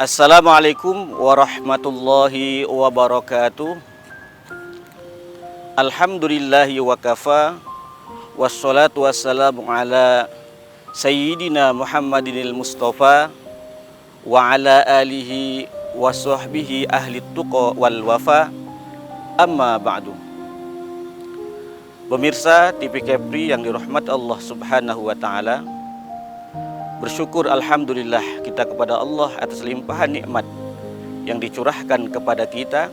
Assalamualaikum warahmatullahi wabarakatuh. Alhamdulillahi wa kafa. Wassalatu wassalamu ala Sayyidina Muhammadinil Mustafa wa ala alihi wa sahbihi ahli tuqa wal wafa. Amma ba'du. Pemirsa TV Kepri yang dirahmati Allah Subhanahu wa taala, bersyukur alhamdulillah kita kepada Allah atas limpahan nikmat yang dicurahkan kepada kita.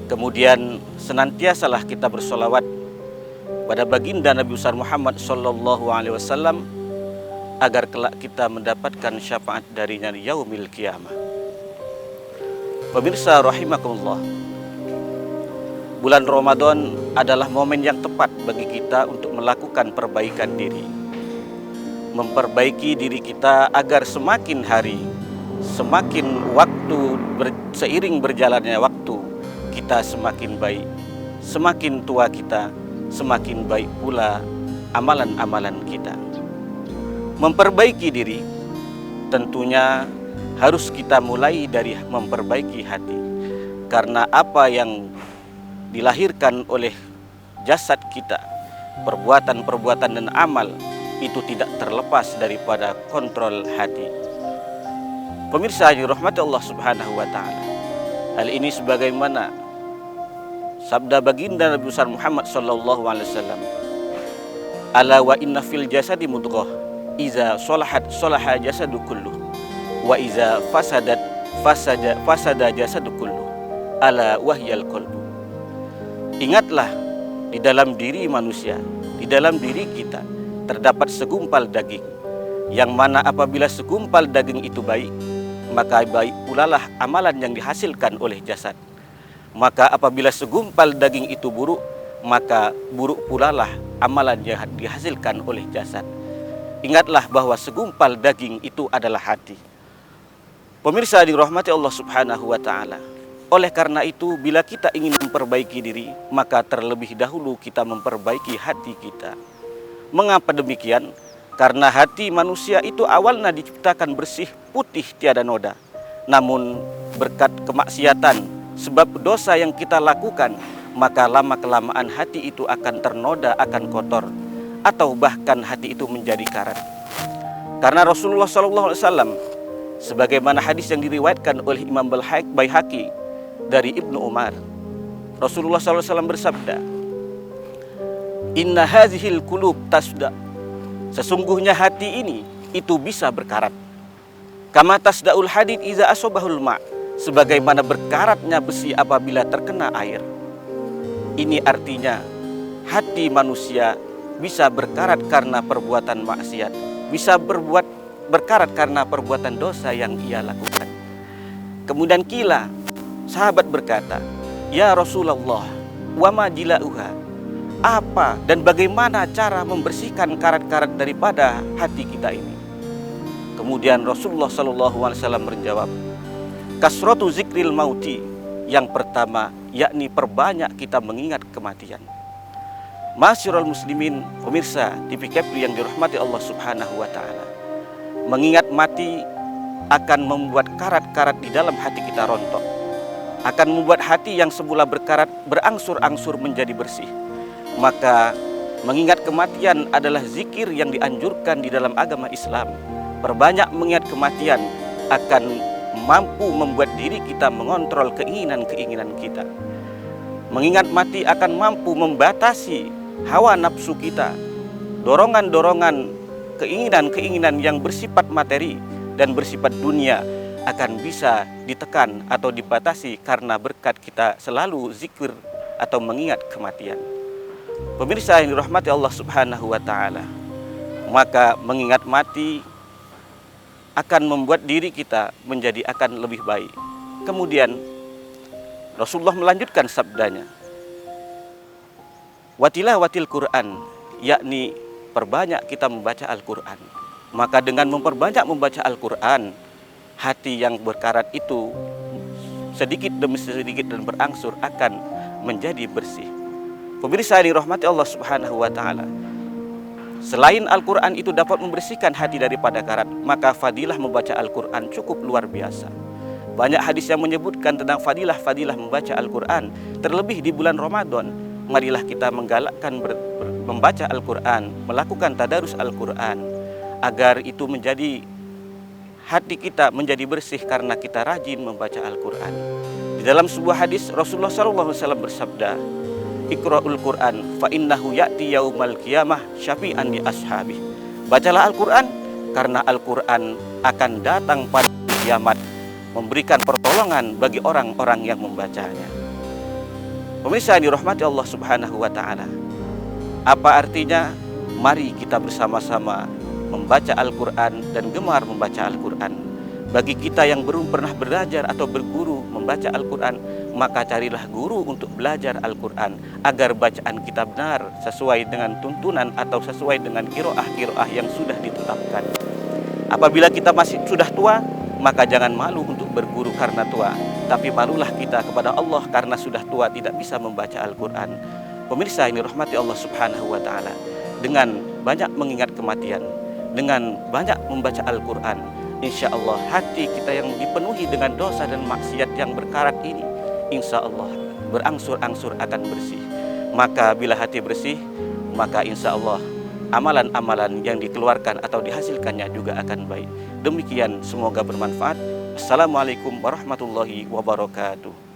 Kemudian senantiasalah kita bersolawat pada baginda Nabi besar Muhammad sallallahu alaihi wasallam agar kelak kita mendapatkan syafaat darinya di yaumil qiyamah. Pemirsa rahimakumullah, bulan Ramadan adalah momen yang tepat bagi kita untuk melakukan perbaikan diri, memperbaiki diri kita agar semakin hari, semakin waktu seiring berjalannya waktu, kita semakin baik. Semakin tua kita, semakin baik pula amalan-amalan kita. Memperbaiki diri tentunya harus kita mulai dari memperbaiki hati, karena apa yang dilahirkan oleh jasad kita, perbuatan-perbuatan dan amal itu tidak terlepas daripada kontrol hati. Pemirsa yang dirahmati Allah Subhanahu wa taala, hal ini sebagaimana sabda baginda Nabi besar Muhammad sallallahu alaihi wasallam, ala wa inna fil jasadi mudghah, iza salahat salaha jasadu kulluh, wa iza fasadat fasada jasadu kulluh, ala wahyal qalbu. Ingatlah, di dalam diri manusia, di dalam diri kita terdapat segumpal daging, yang mana apabila segumpal daging itu baik, maka baik pulalah amalan yang dihasilkan oleh jasad. Maka apabila segumpal daging itu buruk, maka buruk pulalah amalan yang dihasilkan oleh jasad. Ingatlah bahwa segumpal daging itu adalah hati. Pemirsa dirahmati Allah Subhanahu wa taala, oleh karena itu bila kita ingin memperbaiki diri, maka terlebih dahulu kita memperbaiki hati kita. Mengapa demikian? Karena hati manusia itu awalnya diciptakan bersih, putih, tiada noda. Namun berkat kemaksiatan, sebab dosa yang kita lakukan, maka lama-kelamaan hati itu akan ternoda, akan kotor, atau bahkan hati itu menjadi karat. Karena Rasulullah SAW, sebagaimana hadis yang diriwayatkan oleh Imam Baihaqi dari Ibnu Umar, Rasulullah SAW bersabda, inna hazihil qulub tasda, sesungguhnya hati ini itu bisa berkarat. Kama tasdaul hadid iza asobahul ma, sebagaimana berkaratnya besi apabila terkena air. Ini artinya hati manusia bisa berkarat karena perbuatan maksiat, bisa berkarat karena perbuatan dosa yang ia lakukan. Kemudian kila, sahabat berkata, ya Rasulullah, wa ma jilauha, apa dan bagaimana cara membersihkan karat-karat daripada hati kita ini? Kemudian Rasulullah SAW menjawab, kasratu zikril mauti, yang pertama yakni perbanyak kita mengingat kematian. Masyarul muslimin, pemirsa TV Kepri yang dirahmati Allah Subhanahu wa taala, mengingat mati akan membuat karat-karat di dalam hati kita rontok, akan membuat hati yang semula berkarat berangsur-angsur menjadi bersih. Maka mengingat kematian adalah zikir yang dianjurkan di dalam agama Islam. Perbanyak mengingat kematian akan mampu membuat diri kita mengontrol keinginan-keinginan kita. Mengingat mati akan mampu membatasi hawa nafsu kita, dorongan-dorongan, keinginan-keinginan yang bersifat materi dan bersifat dunia akan bisa ditekan atau dibatasi karena berkat kita selalu zikir atau mengingat kematian. Pemirsa yang dirahmati Allah Subhanahu wa taala, maka mengingat mati akan membuat diri kita menjadi akan lebih baik. Kemudian Rasulullah melanjutkan sabdanya, watilawatil Quran, yakni perbanyak kita membaca Al-Quran. Maka dengan memperbanyak membaca Al-Quran, hati yang berkarat itu sedikit demi sedikit dan berangsur akan menjadi bersih. Pemirsa yang dirahmati Allah Subhanahu wa taala, selain Al-Quran itu dapat membersihkan hati daripada karat, maka fadilah membaca Al-Quran cukup luar biasa. Banyak hadis yang menyebutkan tentang fadilah-fadilah membaca Al-Quran. Terlebih di bulan Ramadan, marilah kita menggalakkan membaca Al-Quran, melakukan tadarus Al-Quran, agar itu menjadi hati kita menjadi bersih karena kita rajin membaca Al-Quran. Di dalam sebuah hadis Rasulullah SAW bersabda, "Iqra'ul Quran fa innahu ya'ti yaumal qiyamah syafi'an li ashabi." Bacalah Al-Quran karena Al-Quran akan datang pada kiamat memberikan pertolongan bagi orang-orang yang membacanya. Pemirsa yang dirahmati Allah Subhanahu wa taala. Apa artinya? Mari kita bersama-sama membaca Al-Quran dan gemar membaca Al-Quran. Bagi kita yang belum pernah belajar atau berguru membaca Al-Quran, maka carilah guru untuk belajar Al-Quran agar bacaan kita benar sesuai dengan tuntunan atau sesuai dengan qiraah-qiraah yang sudah ditetapkan. Apabila kita masih sudah tua, maka jangan malu untuk berguru karena tua, tapi malulah kita kepada Allah karena sudah tua tidak bisa membaca Al-Quran. Pemirsa ini rahmati Allah Subhanahu wa taala, dengan banyak mengingat kematian, dengan banyak membaca Al-Quran, insya Allah hati kita yang dipenuhi dengan dosa dan maksiat yang berkarat ini, insya Allah berangsur-angsur akan bersih. Maka bila hati bersih, maka insya Allah amalan-amalan yang dikeluarkan atau dihasilkannya juga akan baik. Demikian, semoga bermanfaat. Assalamualaikum warahmatullahi wabarakatuh.